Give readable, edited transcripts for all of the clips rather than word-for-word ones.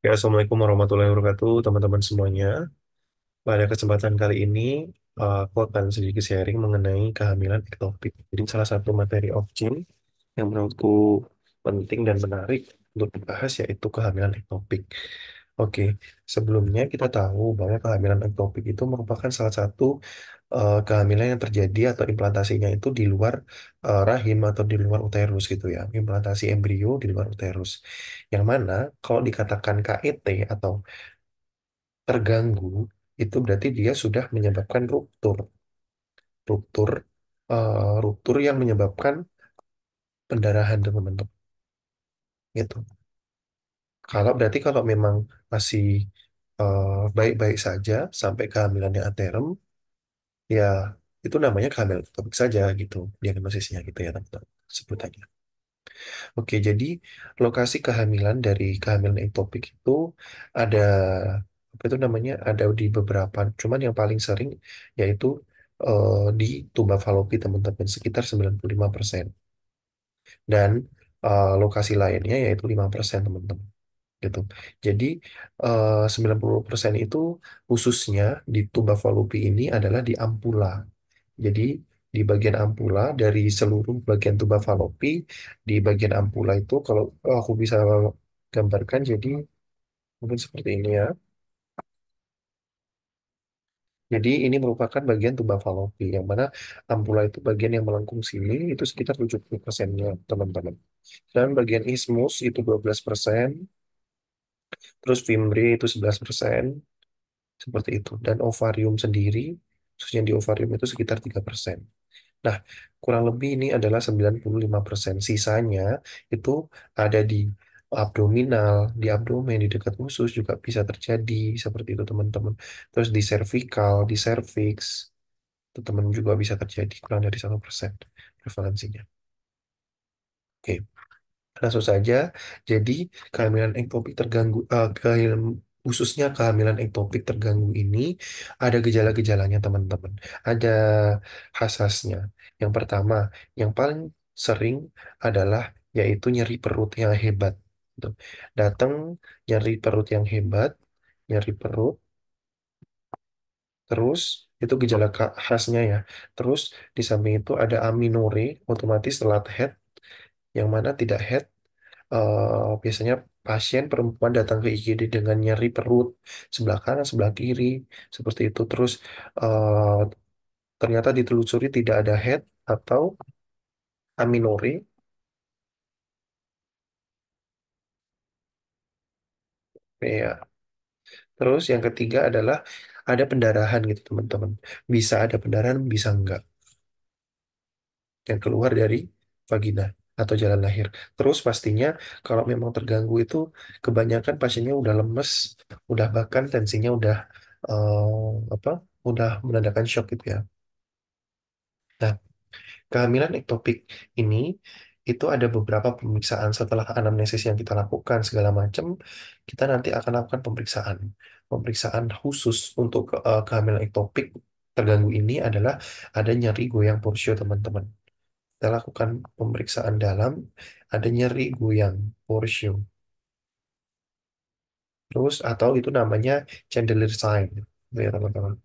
Ya, Assalamualaikum warahmatullahi wabarakatuh, teman-teman semuanya. Pada kesempatan kali ini, aku akan sedikit sharing mengenai kehamilan ektopik. Jadi, salah satu materi option yang menurutku penting dan menarik untuk dibahas yaitu kehamilan ektopik. Oke, sebelumnya kita tahu bahwa kehamilan ektopik itu merupakan salah satu kehamilan yang terjadi atau implantasinya itu di luar rahim atau di luar uterus gitu ya. Implantasi embrio di luar uterus. Yang mana kalau dikatakan KET atau terganggu, itu berarti dia sudah menyebabkan ruptur, ruptur yang menyebabkan pendarahan teman-teman. Gitu. Kalau memang masih baik-baik saja sampai kehamilannya aterem, ya itu namanya kehamilan ektopik saja gitu, diagnosisnya gitu ya teman-teman. Sebutannya. Oke, jadi lokasi kehamilan dari kehamilan ektopik itu ada apa itu namanya? Ada di beberapa, cuman yang paling sering yaitu di tuba falopi teman-teman sekitar 95%. Dan lokasi lainnya yaitu 5% teman-teman gitu. Jadi 90% itu khususnya di tuba falopi ini adalah di ampula. Jadi di bagian ampula dari seluruh bagian tuba falopi, di bagian ampula itu kalau aku bisa gambarkan jadi mungkin seperti ini ya. Jadi ini merupakan bagian tuba falopi yang mana ampula itu bagian yang melengkung sini itu sekitar 70%-nya teman-teman. Dan bagian ismus itu 12%, terus fimbre itu 11%, seperti itu. Dan ovarium sendiri, khususnya di ovarium itu sekitar 3%. Nah, kurang lebih ini adalah 95%. Sisanya itu ada di abdominal, di abdomen, di dekat usus juga bisa terjadi seperti itu teman-teman. Terus di cervical, di cervix, itu teman juga bisa terjadi kurang dari 1% prevalensinya. Oke, langsung saja. Jadi kehamilan ektopik terganggu, khususnya kehamilan ektopik terganggu ini ada gejala-gejalanya teman-teman. Ada khas-khasnya. Yang pertama, yang paling sering adalah yaitu nyeri perut yang hebat. Gitu. Datang nyeri perut yang hebat, nyeri perut, terus itu gejala khasnya ya. Terus di samping itu ada aminore, otomatis telat head, yang mana tidak head. Biasanya pasien perempuan datang ke IGD dengan nyeri perut sebelah kanan, sebelah kiri, seperti itu. Terus eh, ternyata ditelusuri tidak ada head atau aminore. Ya. Terus yang ketiga adalah ada pendarahan gitu teman-teman. Bisa ada pendarahan, bisa enggak yang keluar dari vagina atau jalan lahir. Terus pastinya kalau memang terganggu itu kebanyakan pasiennya udah lemes, udah bahkan tensinya udah apa? Udah menandakan shock gitu ya. Nah, kehamilan ektopik ini itu ada beberapa pemeriksaan setelah anamnesis yang kita lakukan segala macam, kita nanti akan lakukan pemeriksaan. Pemeriksaan khusus untuk kehamilan ektopik terganggu ini adalah ada nyeri goyang porsio teman-teman. Kita lakukan pemeriksaan dalam, ada nyeri goyang porsio. Terus atau itu namanya Chandelier sign, gitu ya teman-teman.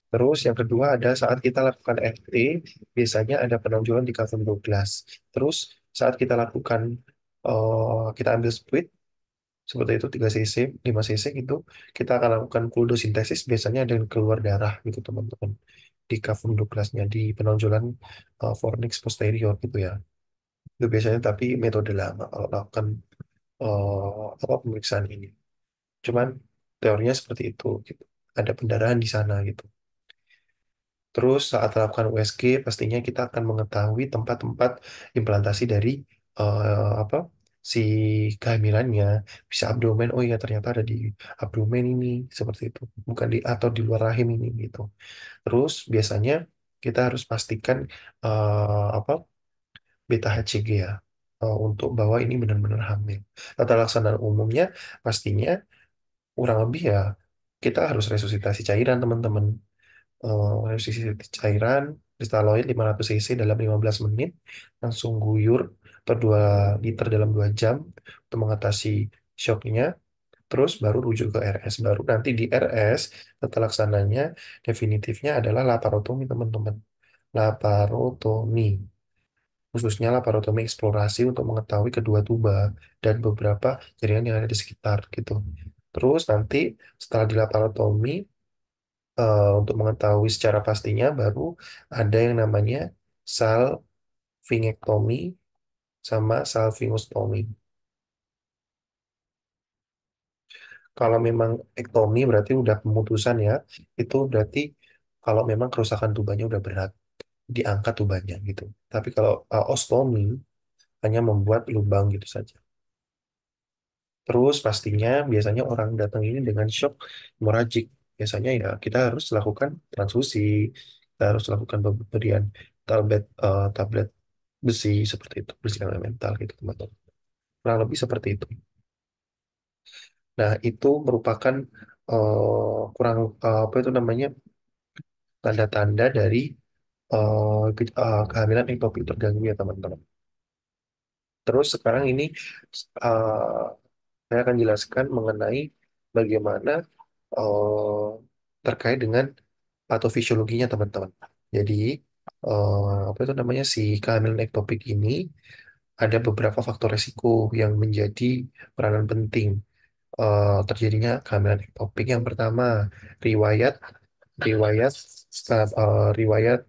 Terus yang kedua ada saat kita lakukan FT, biasanya ada penonjolan di cavum Douglas. Terus saat kita lakukan, kita ambil split, seperti itu 3 cc, 5 cc gitu, kita akan lakukan kuldosintesis, biasanya ada yang keluar darah gitu teman-teman. Di cavum Douglasnya, di penonjolan fornix posterior gitu ya. Itu biasanya tapi metode lama kalau lakukan apa pemeriksaan ini. Cuman teorinya seperti itu gitu. Ada pendarahan di sana gitu. Terus saat melakukan USG pastinya kita akan mengetahui tempat-tempat implantasi dari apa si kehamilannya. Bisa abdomen, oh iya ternyata ada di abdomen ini seperti itu. Bukan di atau di luar rahim ini gitu. Terus biasanya kita harus pastikan apa beta HCG ya untuk bahwa ini benar-benar hamil. Tata laksana umumnya pastinya kurang lebih ya kita harus resusitasi cairan teman-teman. Resusitasi cairan kristaloid 500 cc dalam 15 menit langsung guyur per 2 liter dalam 2 jam untuk mengatasi shocknya. terus baru rujuk ke RS. Baru nanti di RS, tata laksananya definitifnya adalah laparotomi, teman-teman. Laparotomi, khususnya laparotomi eksplorasi untuk mengetahui kedua tuba dan beberapa jaringan yang ada di sekitar gitu. Terus nanti setelah di laparotomi, untuk mengetahui secara pastinya baru ada yang namanya salpingektomi sama salpingostomi. Kalau memang ektomi berarti udah pemutusan ya, itu berarti kalau memang kerusakan tubanya udah berat, diangkat tubanya gitu. Tapi kalau ostomi hanya membuat lubang gitu saja. Terus pastinya biasanya orang datang ini dengan shock hemoragik. Biasanya ya kita harus lakukan transfusi, kita harus lakukan pemberian tablet besi seperti itu, besi elemental gitu teman-teman. Kurang lebih seperti itu. Nah, itu merupakan apa itu namanya, tanda-tanda dari kehamilan ektopik terganggu ya teman-teman. Terus sekarang ini uh, saya akan jelaskan mengenai bagaimana uh, terkait dengan patofisiologinya teman-teman. Jadi apa itu namanya, si kehamilan ektopik ini ada beberapa faktor resiko yang menjadi peranan penting terjadinya kehamilan ektopik. Yang pertama, riwayat riwayat riwayat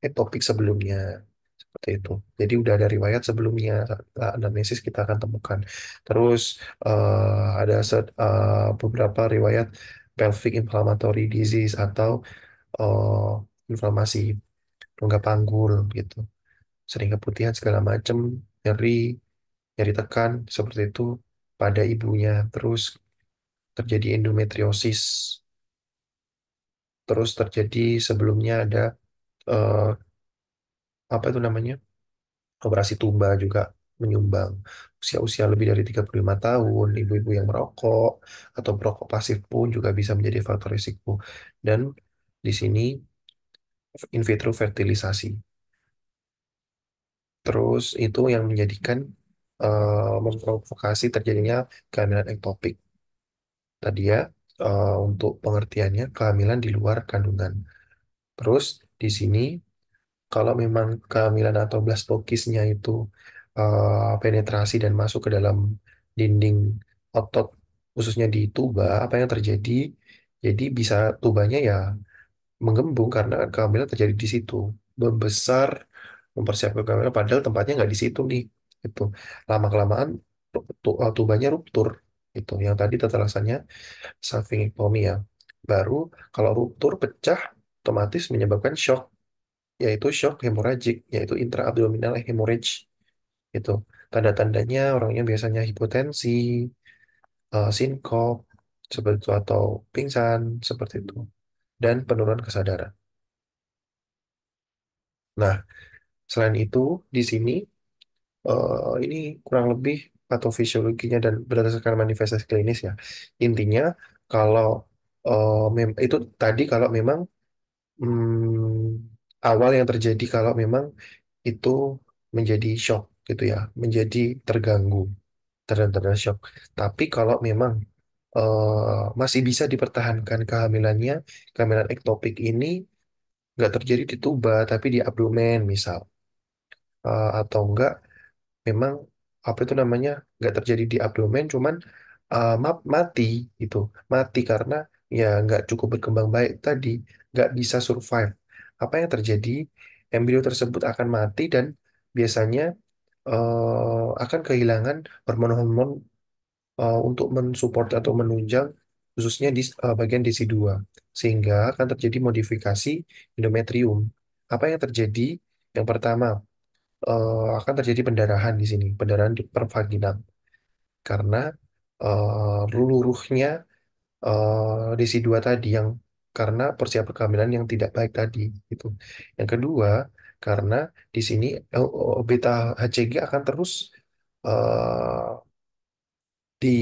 ektopik sebelumnya seperti itu. Jadi udah ada riwayat sebelumnya anamnesis kita akan temukan. Terus ada beberapa riwayat pelvic inflammatory disease atau inflamasi rongga panggul gitu. Sering keputihan segala macam, nyeri, nyeri tekan seperti itu pada ibunya. Terus terjadi endometriosis. Terus terjadi sebelumnya ada eh, apa itu namanya? Operasi tuba juga menyumbang. Usia-usia lebih dari 35 tahun, ibu-ibu yang merokok atau perokok pasif pun juga bisa menjadi faktor risiko. Dan di sini in vitro fertilisasi. Terus itu yang menjadikan memprovokasi terjadinya kehamilan ektopik. Tadi ya, untuk pengertiannya kehamilan di luar kandungan. Terus di sini kalau memang kehamilan atau blastokisknya itu penetrasi dan masuk ke dalam dinding otot, khususnya di tuba, apa yang terjadi? Jadi bisa tubanya ya menggembung karena kehamilan terjadi di situ, membesar, mempersiapkan kehamilan, padahal tempatnya nggak di situ nih. Itu lama-kelamaan tubanya ruptur. Itu yang tadi tata laksanya salpingectomy ya. Baru kalau ruptur pecah, otomatis menyebabkan shock, yaitu shock hemoragik, yaitu intraabdominal hemorrhage. Itu tanda-tandanya orangnya biasanya hipotensi, sinkop, seperti itu, atau pingsan, seperti itu, dan penurunan kesadaran. Nah, selain itu, di sini ini kurang lebih patofisiologinya dan berdasarkan manifestasi klinis ya. Intinya, kalau itu tadi kalau memang awal yang terjadi kalau memang itu menjadi shock gitu ya, menjadi terganggu, terkena shock. Tapi kalau memang masih bisa dipertahankan kehamilannya, kehamilan ektopik ini nggak terjadi di tuba tapi di abdomen misal. Atau enggak memang apa itu namanya, nggak terjadi di abdomen cuman mati itu, mati karena ya nggak cukup berkembang baik tadi, nggak bisa survive. Apa yang terjadi, embrio tersebut akan mati dan biasanya akan kehilangan hormon-hormon untuk mensupport atau menunjang khususnya di bagian desi 2, sehingga akan terjadi modifikasi endometrium. Apa yang terjadi? Yang pertama, akan terjadi pendarahan di sini, pendarahan di pervaginal karena luruhnya desi 2 tadi, yang karena persiapan kehamilan yang tidak baik tadi itu. Yang kedua, karena di sini beta HCG akan terus eh, di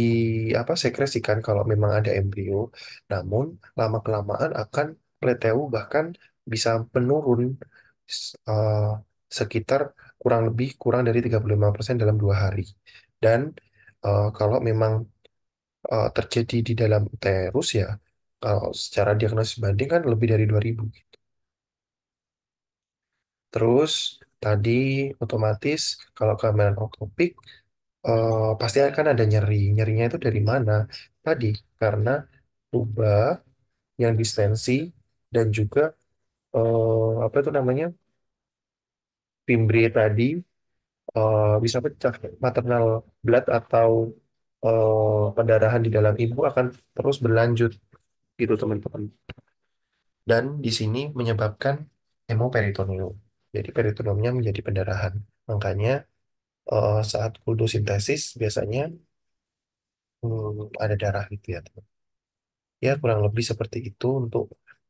apa sekresikan kalau memang ada embrio, namun lama kelamaan akan plateau, bahkan bisa menurun eh, sekitar kurang dari 35% dalam 2 hari. Dan kalau memang terjadi di dalam uterus ya, kalau secara diagnosis banding kan lebih dari 2000. Terus tadi otomatis kalau kehamilan ektopik pasti akan ada nyeri. Nyerinya itu dari mana? Tadi karena tuba yang distensi dan juga apa itu namanya, fimbriae tadi bisa pecah. Maternal blood atau pendarahan di dalam ibu akan terus berlanjut gitu teman-teman. Dan di sini menyebabkan hemoperitoneum. Jadi peritoneumnya menjadi pendarahan. Makanya saat kultusintesis biasanya ada darah gitu ya, teman. Ya kurang lebih seperti itu untuk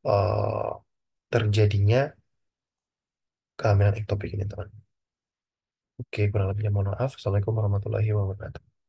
eh, terjadinya kehamilan ektopik ini teman. Oke, kurang lebihnya mohon maaf. Assalamualaikum warahmatullahi wabarakatuh.